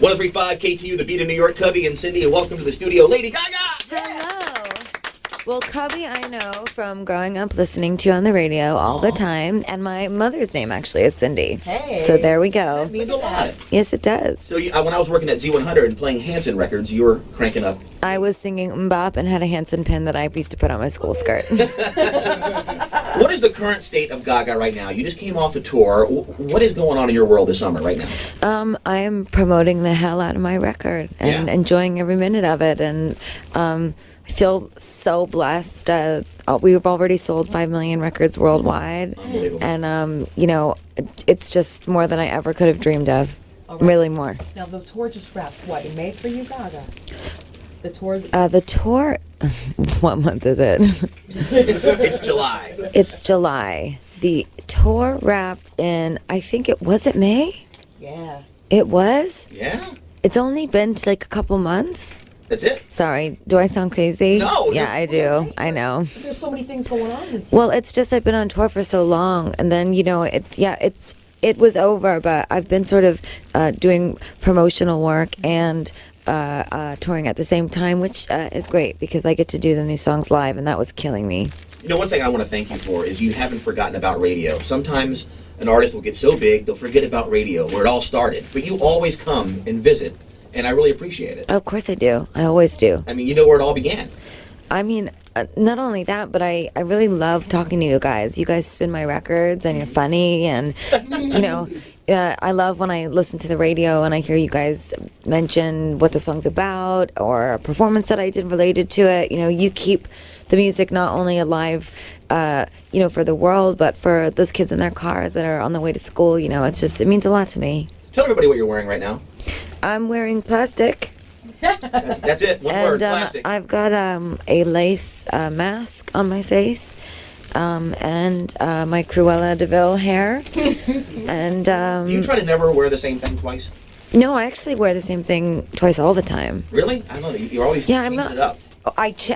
1035 KTU, the beat of New York, Cubby and Cindy, and welcome to the studio, Lady Gaga! Hello. Well, Cubby I know from growing up listening to you on the radio all the time, and my mother's name actually is Cindy. Hey. So there we go. That means a lot. Yes, it does. So when I was working at Z100 and playing Hanson records, you were cranking up. I was singing Mbop and had a Hanson pin that I used to put on my school skirt. What is the current state of Gaga right now? You just came off a tour. What is going on in your world this summer right now? I am promoting the hell out of my record and enjoying every minute of it, and I feel so blessed. We've already sold 5 million records worldwide, and it's just more than I ever could have dreamed of. Right. Really more. Now the tour just wrapped. What, in May for you, Gaga? The tour. The tour. What month is it? It's July. It's July. The tour wrapped in. I think it was it May. Yeah. It was. Yeah. It's only been like a couple months. That's it. Sorry, do I sound crazy? No. Yeah, I do. I know. There's so many things going on with you. Well, it's just I've been on tour for so long, and then it was over, but I've been sort of doing promotional work and touring at the same time, which is great because I get to do the new songs live, and that was killing me. You know, one thing I want to thank you for is you haven't forgotten about radio. Sometimes an artist will get so big, they'll forget about radio, where it all started. But you always come and visit, and I really appreciate it. Of course I do. I always do. I mean, you know where it all began. I mean, not only that, but I really love talking to you guys. You guys spin my records, and you're funny, and, I love when I listen to the radio and I hear you guys mention what the song's about or a performance that I did related to it. You know, you keep the music not only alive, for the world, but for those kids in their cars that are on the way to school. You know, it means a lot to me. Tell everybody what you're wearing right now. I'm wearing plastic. That's it. One word, plastic. I've got a lace mask on my face, and my Cruella de Vil hair. And Do you try to never wear the same thing twice? No, I actually wear the same thing twice all the time. Really? I don't know. You're always changing it up.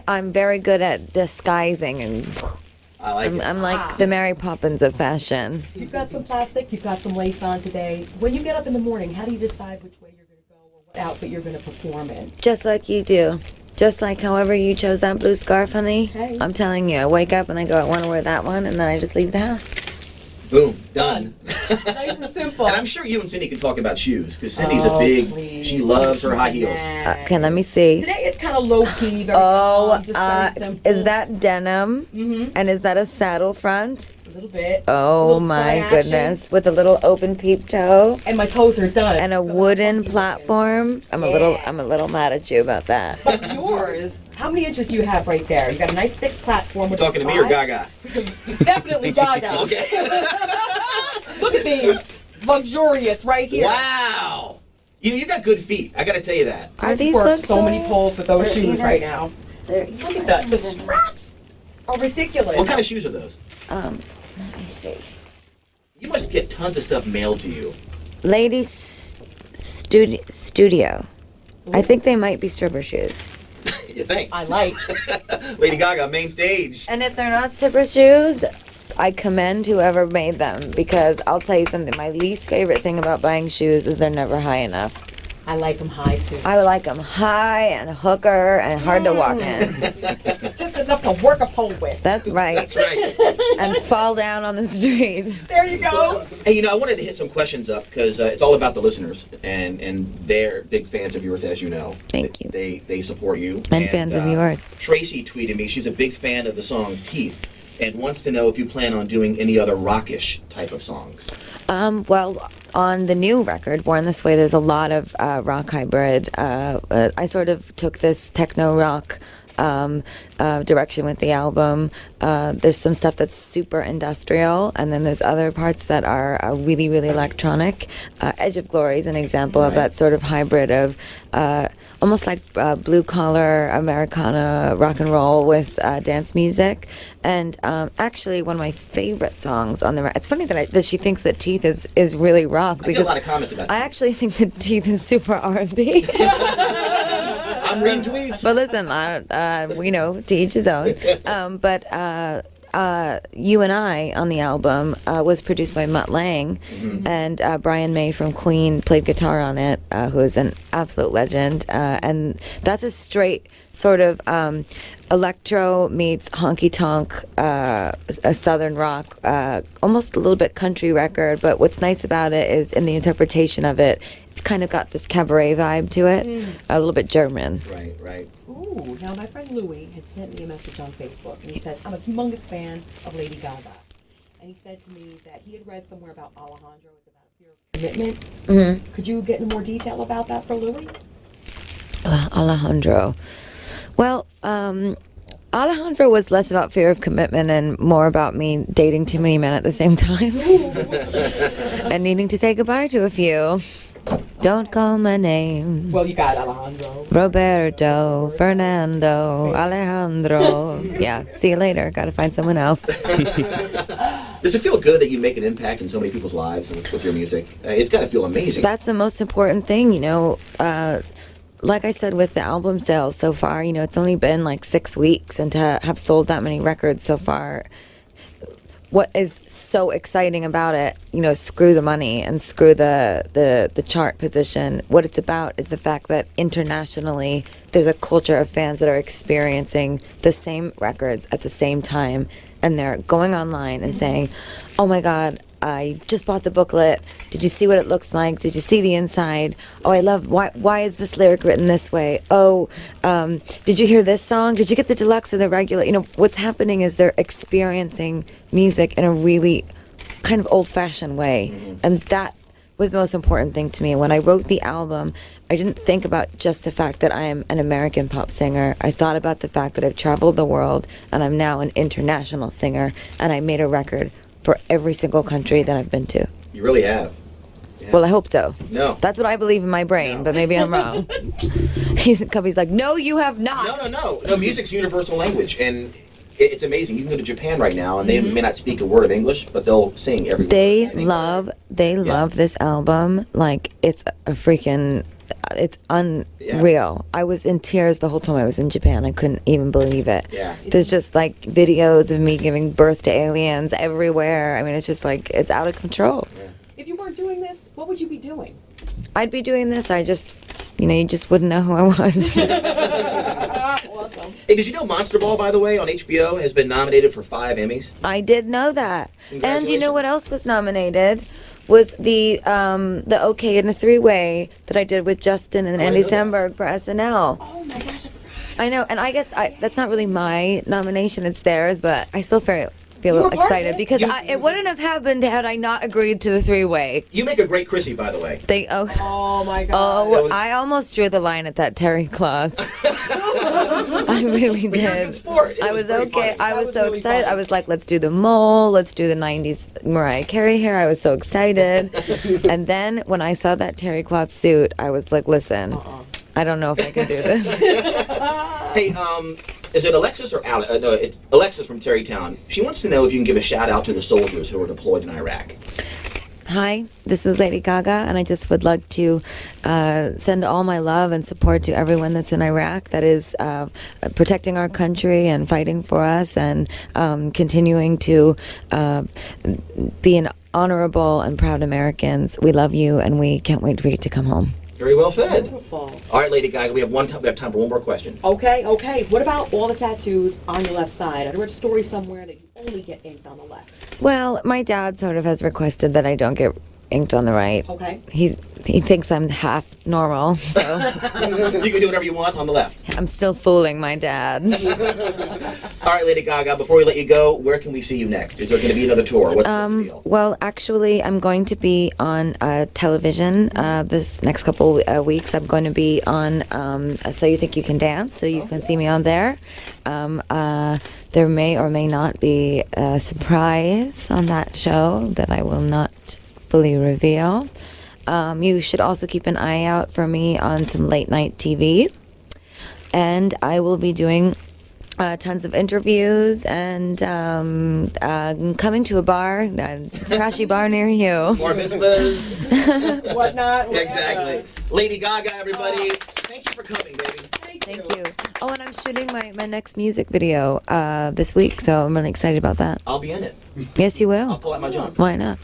I'm very good at disguising, and I like it. I'm like the Mary Poppins of fashion. You've got some plastic. You've got some lace on today. When you get up in the morning, how do you decide which way you're going to go or what outfit you're going to perform in? Just like you do. Just like however you chose that blue scarf, honey. Okay. I'm telling you, I wake up and I go, I want to wear that one, and then I just leave the house. Boom. Done. Nice and simple. And I'm sure you and Cindy can talk about shoes, because Cindy's a big, she loves her high heels. Okay, let me see. Today it's kind of low-key, very calm, just very simple. Is that denim? Mm-hmm. And is that a saddle front? A little bit. Oh my goodness. With a little open peep toe. And my toes are done. And a so wooden I'm platform. I'm a little mad at you about that. But yours, how many inches do you have right there? You got a nice thick platform. You talking to me or Gaga? Definitely Gaga. Okay. Look at these. Luxurious right here. Wow. You got good feet. I got to tell you that. Are these work so many poles with those They're shoes either- right now. Look at the straps are ridiculous. What kind of shoes are those? Let me see. You must get tons of stuff mailed to you. Ladies Studio. I think they might be stripper shoes. You think? I like. Lady Gaga, main stage. And if they're not stripper shoes, I commend whoever made them, because I'll tell you something. My least favorite thing about buying shoes is they're never high enough. I like them high too. I like them high and hooker and hard to walk in. Just enough to work a pole with. That's right. That's right. And fall down on the street. There you go. Hey, I wanted to hit some questions up because it's all about the listeners, and they're big fans of yours, as you know. Thank you. They support you. And fans of yours. Tracy tweeted me. She's a big fan of the song Teeth and wants to know if you plan on doing any other rockish type of songs. Well, on the new record, Born This Way, there's a lot of rock hybrid. I sort of took this techno rock direction with the album. There's some stuff that's super industrial, and then there's other parts that are really, really electronic. Edge of Glory is an example of that sort of hybrid of almost like blue collar Americana rock and roll with dance music. And actually, one of my favorite songs on the record. It's funny that she thinks that Teeth is really rock, I because get a lot of comments about I that. actually think that Teeth is super R&B. I'm reading tweets. But listen, to each his own. But You and I on the album was produced by Mutt Lange, and Brian May from Queen played guitar on it, who is an absolute legend. And that's a straight sort of electro meets honky tonk, a southern rock, almost a little bit country record. But what's nice about it is in the interpretation of it, it's kind of got this cabaret vibe to it, a little bit German. Right, right. Ooh, now my friend Louie had sent me a message on Facebook, and he says, I'm a humongous fan of Lady Gaga. And he said to me that he had read somewhere about Alejandro, it's about a fear of commitment. Could you get into more detail about that for Louie? Alejandro. Well, Alejandro was less about fear of commitment and more about me dating too many men at the same time and needing to say goodbye to a few. Don't call my name. Well, you got Alejandro. Roberto, Fernando, Alejandro. Yeah, see you later. Gotta find someone else. Does it feel good that you make an impact in so many people's lives with your music? It's got to feel amazing. That's the most important thing, you know. Like I said, with the album sales so far, you know, it's only been like 6 weeks, and to have sold that many records so far, what is so exciting about it, you know, screw the money and screw the chart position. What it's about is the fact that internationally there's a culture of fans that are experiencing the same records at the same time, and they're going online and saying, oh my God, I just bought the booklet. Did you see what it looks like? Did you see the inside? Oh, I love, why is this lyric written this way? Oh, did you hear this song? Did you get the deluxe or the regular? You know, what's happening is they're experiencing music in a really kind of old-fashioned way. And that was the most important thing to me. When I wrote the album, I didn't think about just the fact that I am an American pop singer. I thought about the fact that I've traveled the world and I'm now an international singer, and I made a record for every single country that I've been to. You really have. Yeah. Well, I hope so. No. That's what I believe in my brain, but maybe I'm wrong. Cubby's like, no, you have not. No, music's universal language, and it's amazing. You can go to Japan right now, and they may not speak a word of English, but they'll sing every word. They love this album like it's a freaking... It's unreal. Yeah. I was in tears the whole time I was in Japan. I couldn't even believe it. Yeah. There's just like videos of me giving birth to aliens everywhere. I mean, it's just like, it's out of control. Yeah. If you weren't doing this, what would you be doing? I'd be doing this. I just, you know, you just wouldn't know who I was. Awesome. Hey, did you know Monster Ball, by the way, on HBO has been nominated for 5 Emmys? I did know that. And you know what Congratulations. else was nominated? Was the OK in a Three-Way that I did with Justin and Andy Samberg for SNL. Oh my gosh, I forgot. I know, and I guess that's not really my nomination, it's theirs, but I still feel You were part of excited it. because it wouldn't have happened had I not agreed to the Three-Way. You make a great Chrissy, by the way. Oh my god. That was- I almost drew the line at that terry cloth. I really But you're a good did. sport. It I was was very okay. funny. I That was was so really excited. funny. I was like, let's do the mole. Let's do the 90s Mariah Carey hair. I was so excited. And then when I saw that terry cloth suit, I was like, listen, I don't know if I can do this. Hey, is it Alexis or Alex? No, it's Alexis from Terrytown. She wants to know if you can give a shout out to the soldiers who are deployed in Iraq. Hi, this is Lady Gaga, and I just would like to send all my love and support to everyone that's in Iraq that is protecting our country and fighting for us and continuing to be an honorable and proud Americans. We love you, and we can't wait for you to come home. Very well said. Beautiful. All right, Lady Gaga, we have time for one more question. Okay. What about all the tattoos on your left side? I read a story somewhere that you only get inked on the left. Well, my dad sort of has requested that I don't get inked on the right. Okay. He thinks I'm half normal, so You can do whatever you want on the left. I'm still fooling my dad. All right, Lady Gaga, before we let you go, where can we see you next? Is there going to be another tour? What's the deal? Well, actually, I'm going to be on television this next couple weeks. I'm going to be on So You Think You Can Dance, so you can see me on there. There may or may not be a surprise on that show that I will not fully reveal. You should also keep an eye out for me on some late night TV. And I will be doing tons of interviews and coming to a bar, a trashy bar near you. More mitzvahs. Whatnot. Exactly. Lady Gaga, everybody. Thank you for coming, baby. Thank Thank you. Oh, and I'm shooting my next music video this week, so I'm really excited about that. I'll be in it. Yes, you I'll will. pull out my junk. Why not?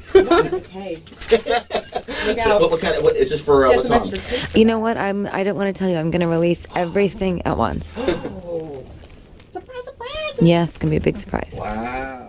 Hey, look out. What kind of? What is this for? Get What some song? extra tape for You know that. what? I don't want to tell you. I'm going to release everything at once. Oh. Surprise, surprise. Yeah, it's going to be a big surprise. Wow.